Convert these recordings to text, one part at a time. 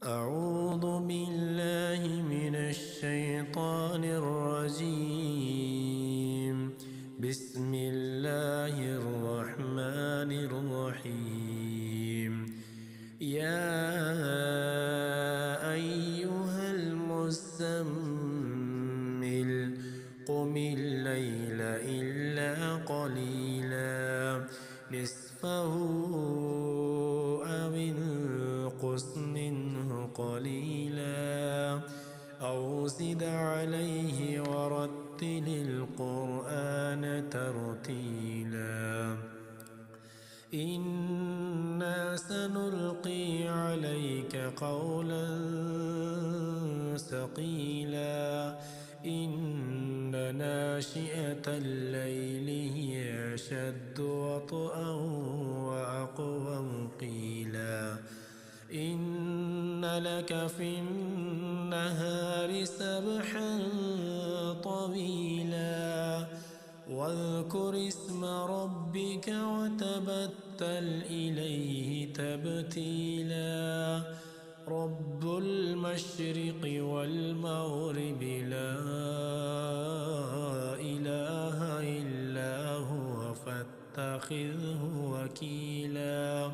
أعوذ بالله من الشيطان الرجيم. بسم الله الرحمن الرحيم. يا أيها المزمل قم الليل إلا قليلا نصفه أو انقص منه قليلا أو زد عليه ورتل القرآن ترتيلا. إنا سنلقي عليك قولا ثقيلا. إن ناشئة الليل هي أشد وطئا وأقوم قيلا. إن لك في النهار سبحا طويلا واذكر اسم ربك وتبتل إليه تبتيلا. رب المشرق والمغرب لا إله إلا هو فاتخذه وكيلا.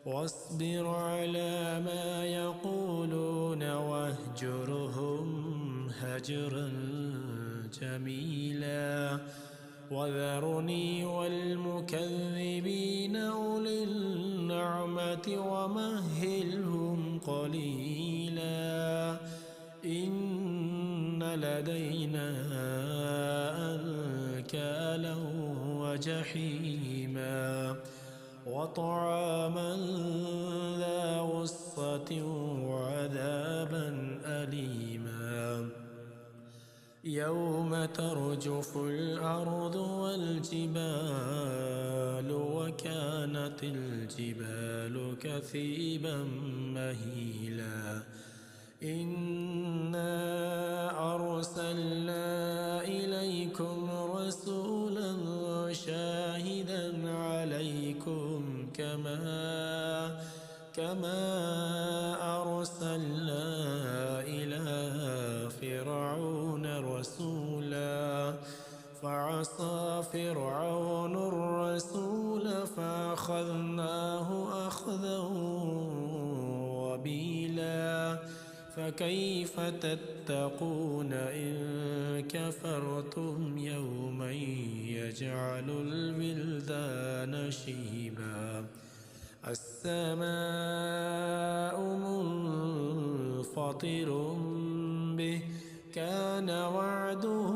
واصبر على ما يقولون واهجرهم هجرا جميلا. وذرني والمكذبين أولي النعمة ومهلهم قليلا. إن لدينا أنكالا وجحيما وطعاما ذا غصة وعذابا أليما. يوم ترجف الأرض والجبال وكانت الجبال كثيبا مهيلا. إنا أرسلنا إليكم رسولا شاهدا عليكم كما أرسلنا إلى فرعون رسولا. فعصى فرعون الرسول فأخذناه أخذا وبيلا. فكيف تتقون إن كفرتم يوما يجعل الولدان شيبا. السماء منفطر به كان وعده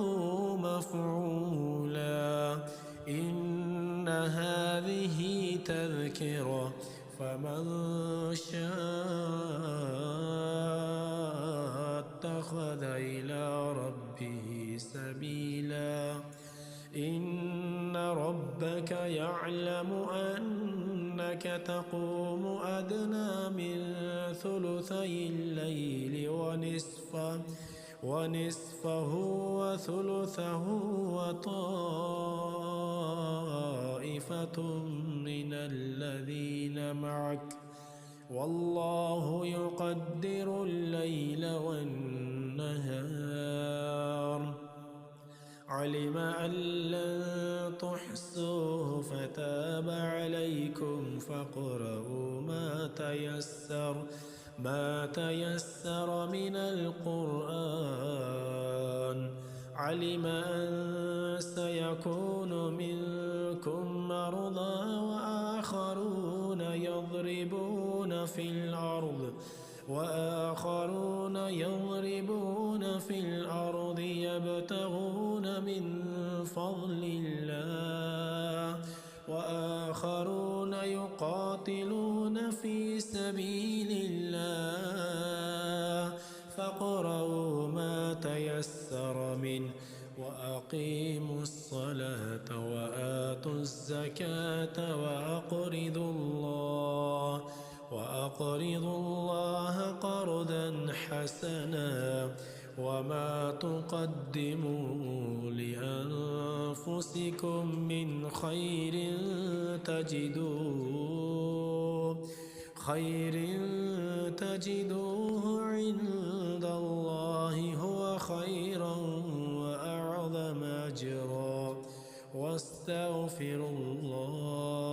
مفعولا. إن هذه تذكرة فمن شاء اتخذ إلى ربه سبيلا. إن ربك يعلم أنك تقوم أدنى من ثلثي الليل ونصفه وثلثه وطائفة من الذين معك والله يقدر الليل والنهار. علم أن لن تحصوه فتاب عليكم فاقرؤوا ما تيسر من القرآن. علم أن سيكون منكم مرضى وآخرون يضربون في الأرض يبتغون من فضل الله وآخرون يقاتلون في سبيل الله. فاقرؤوا ما تيسر منه وأقيموا الصلاة وآتوا الزكاة وأقرضوا الله قرضا حسنا. وما تقدموا لأنفسكم من تجدوه عند الله هو خيرا وأعظم أجرا واستغفروا الله